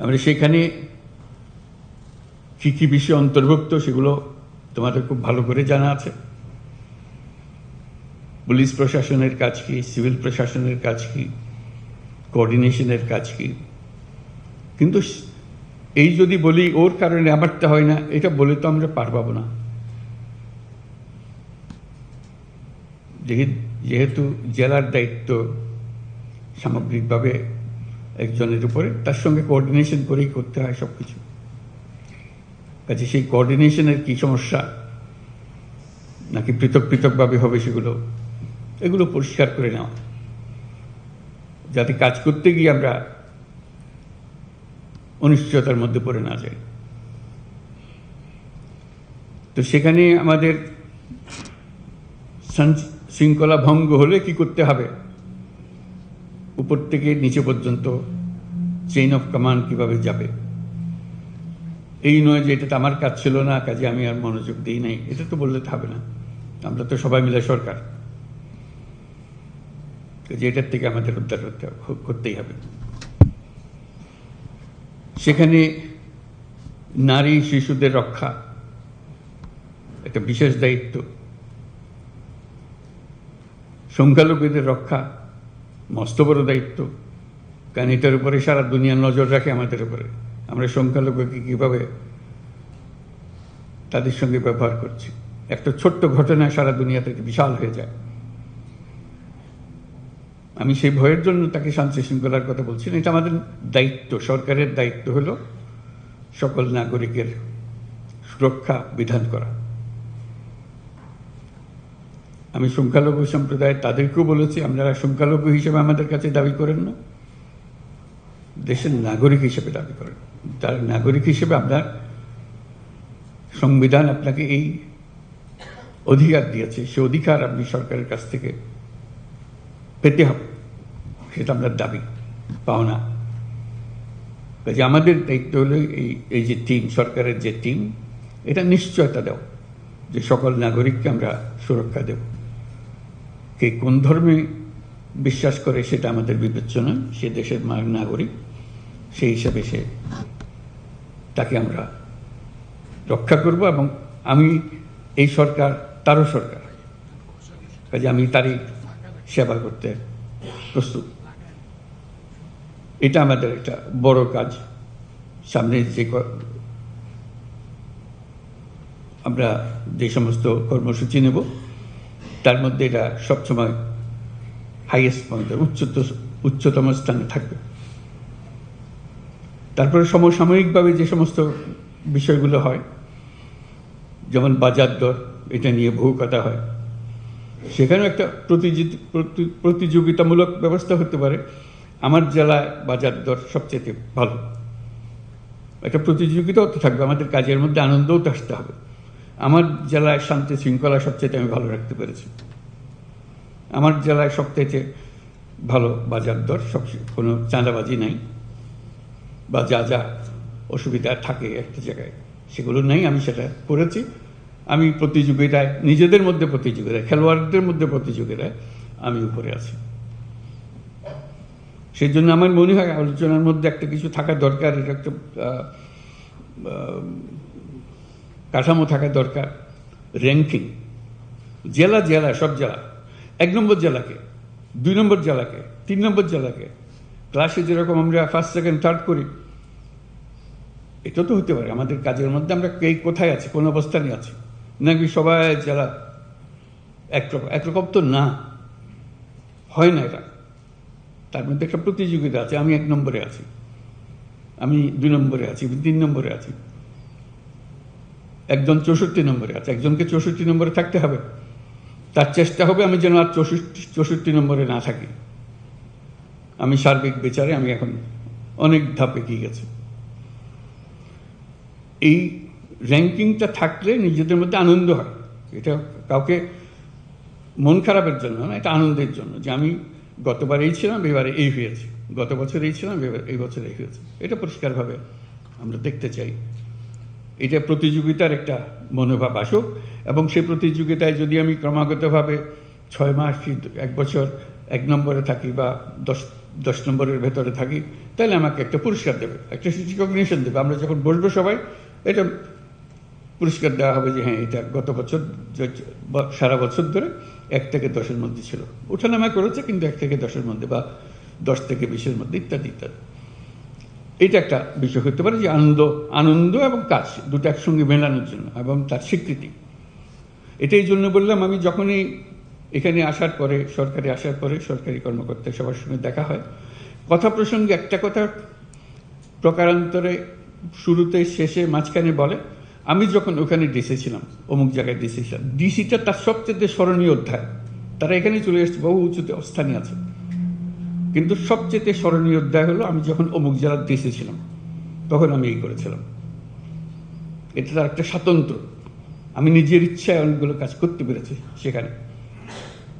আমরা সেখানে কী কী বিষয় অন্তর্ভুক্ত সেগুলো তোমাদের খুব ভালো করে জানা আছে। পুলিশ প্রশাসনের কাজ কি, সিভিল প্রশাসনের কাজ কি, কোঅর্ডিনেশনের কাজ কি। কিন্তু এই যদি বলি ওর কারণে আমারটা হয় না, এটা বলে তো আমরা পার পাবো না। যেহেতু জেলার দায়িত্ব সামগ্রিকভাবে একজনের উপরে, তার সঙ্গে কোঅর্ডিনেশন করেই করতে হয় সব কিছু। কাজে সেই কোঅর্ডিনেশনের কি সমস্যা, নাকি পৃথক পৃথকভাবে হবে, এগুলো পরিষ্কার করে নেওয়া, যাতে কাজ করতে গিয়ে আমরা অনিশ্চয়তার মধ্যে পড়ে না যাই। তো সেখানে আমাদের শৃঙ্খলা ভঙ্গ হলে কি করতে হবে, উপর থেকে নিচে পর্যন্ত চেইন অফ কমান্ড কিভাবে যাবে। এই নয় যে এটা তো আমার কাজ ছিল না, কাজে আমি আর মনোযোগ দিই নাই, এটা তো বললে তো হবে না। আমরা তো সবাই মিলে সরকার, যে এটার থেকে আমাদের উদ্ধার করতেই হবে। সেখানে নারী শিশুদের রক্ষা একটা বিশেষ দায়িত্ব, সংখ্যালঘুদের রক্ষা মস্ত বড় দায়িত্ব, কারণ এটার উপরে সারা দুনিয়া নজর রাখে আমাদের উপরে। আমরা সংখ্যালঘুকে কীভাবে তাদের সঙ্গে ব্যবহার করছি, একটা ছোট্ট ঘটনা সারা দুনিয়াতে বিশাল হয়ে যায়। আমি সেই ভয়ের জন্য তাকে শান্তি শৃঙ্খলার কথা বলছি না, এটা আমাদের দায়িত্ব। সরকারের দায়িত্ব হলো সকল নাগরিকের সুরক্ষা বিধান করা। আমি সংখ্যালঘু সম্প্রদায় তাদেরকেও বলেছি, আপনারা সংখ্যালঘু হিসেবে আমাদের কাছে দাবি করেন না, দেশের নাগরিক হিসেবে দাবি করেন। তার নাগরিক হিসেবে আপনার সংবিধান আপনাকে এই অধিকার দিয়েছে, সে অধিকার আপনি সরকারের কাছ থেকে পেতে হবে, সেটা আপনার দাবি পাওনা। কাজে আমাদের দায়িত্ব হলো এই যে টিম, সরকারের যে টিম, এটা নিশ্চয়তা দেও যে সকল নাগরিককে আমরা সুরক্ষা দেব। কে কোন ধর্মে বিশ্বাস করে সেটা আমাদের বিবেচ্য নয়, সে দেশের নাগরিক, সেই হিসাবে তাকে আমরা রক্ষা করব। এবং আমি এই সরকার তারও সরকার, কাজে আমি তারই সেবা করতে প্রস্তুত। এটা আমাদের একটা বড় কাজ। সামনে আমরা যে সমস্ত কর্মসূচি নেব তার মধ্যে এটা সবসময় হাইয়েস্ট পয়েন্ট, উচ্চতম স্থানে থাকবে। তারপরে সমসাময়িকভাবে যে সমস্ত বিষয়গুলো হয়, যেমন বাজার দর, এটা নিয়ে বহু কথা হয়, সেখানেও একটা প্রতিযোগিতামূলক ব্যবস্থা হতে পারে। আমার জেলায় বাজার দর সবচেয়ে ভালো, একটা প্রতিযোগিতাও তো থাকবে, আমাদের কাজের মধ্যে আনন্দও তো আসতে হবে। আমার জেলায় শান্তি শৃঙ্খলা সবচেয়ে আমি ভালো রাখতে পেরেছি, আমার জেলায় সবচেয়ে ভালো বাজার দর, কোনো চাঁদাবাজি নাই, বা যা যা অসুবিধা থাকে একটা জায়গায় সেগুলো নেই, আমি সেটা করেছি। আমি প্রতিযোগিতায়, নিজেদের মধ্যে প্রতিযোগিতায়, খেলোয়াড়দের মধ্যে প্রতিযোগিতায় আমি উপরে আছি। সেই জন্য আমার মনে হয় আলোচনার মধ্যে একটা কিছু থাকা দরকার, এটা একটা কাঠামো থাকা দরকার। র্যাঙ্কিং, জেলা জেলা, সব জেলা, 1 নম্বর জেলাকে, 2 নম্বর জেলাকে, 3 নম্বর জেলাকে, ক্লাসে যেরকম আমরা 1st, 2nd, 3rd করি, এটা তো হতে পারে আমাদের কাজের মধ্যে আমরা কে কোথায় আছি, কোন অবস্থানে আছি, নাকি সবাই জেলা একরকম তো না, হয় না এটা। তার মধ্যে একটা প্রতিযোগিতা আছে, আমি 1 নম্বরে আছি, আমি 2 নম্বরে আছি, 3 নম্বরে আছি, একজন 64 নম্বরে আছে, একজনকে 64 নম্বরে থাকতে হবে, তার চেষ্টা হবে আমি যেন আর 64 নম্বরে না থাকি। আমি সার্বিক বিচারে আমি এখন অনেক ধাপে এগিয়ে গেছি। এই র্যাঙ্কিংটা থাকলে নিজেদের মধ্যে আনন্দ হয়, এটা কাউকে মন খারাপের জন্য না, এটা আনন্দের জন্য, যে আমি গতবার এই ছিলাম, এবারে এই হয়েছি, গত বছর এই ছিলাম, এই বছর এই হয়েছে। এটা পরিষ্কারভাবে আমরা দেখতে চাই। এটা প্রতিযোগিতার একটা মনোভাব আসুক, এবং সেই প্রতিযোগিতায় যদি আমি ক্রমাগতভাবে 6 মাস কি 1 বছর 1 নম্বরে থাকি, বা 10 নম্বরের ভেতরে থাকি, তাহলে আমাকে একটা পুরস্কার দেবে, একটা রিকগনিশন দেবে। আমরা যখন বসবো সবাই, এটা পুরস্কার দেওয়া হবে যে হ্যাঁ এটা গত বছর সারা বছর ধরে 1 থেকে 10-এর মধ্যে ছিল, ওঠানামা করেছে কিন্তু 1 থেকে 10-এর মধ্যে বা 10 থেকে 20-এর মধ্যে ইত্যাদি ইত্যাদি। এটা একটা বিষয় হতে পারে যে আনন্দ এবং কাজ দুটো একসঙ্গে মেলানোর জন্য এবং তার স্বীকৃতি। এটাই জন্য বললাম, আমি যখনই এখানে আসার পরে, সরকারে আসার পরে সরকারি কর্মকর্তা সবার সঙ্গে দেখা হয়, কথা প্রসঙ্গে একটা কথা প্রকারান্তরে শুরুতে শেষে মাঝখানে বলে, আমি যখন ওখানে ডিসি ছিলাম, অমুক জায়গায় ডিসি ছিলাম, ডিসিটা তার সবচেয়ে স্মরণীয় অধ্যায়। তারা এখানে চলে এসছে, বহু উঁচুতে অবস্থানে আছে, কিন্তু সবচেয়ে স্মরণীয় অধ্যায় হলো আমি যখন অমুক জেলার ডিসি ছিলাম তখন আমি এই করেছিলাম। এটা তার একটা স্বাতন্ত্র্য। আমি নিজের ইচ্ছায় অনেকগুলো কাজ করতে পেরেছি সেখানে।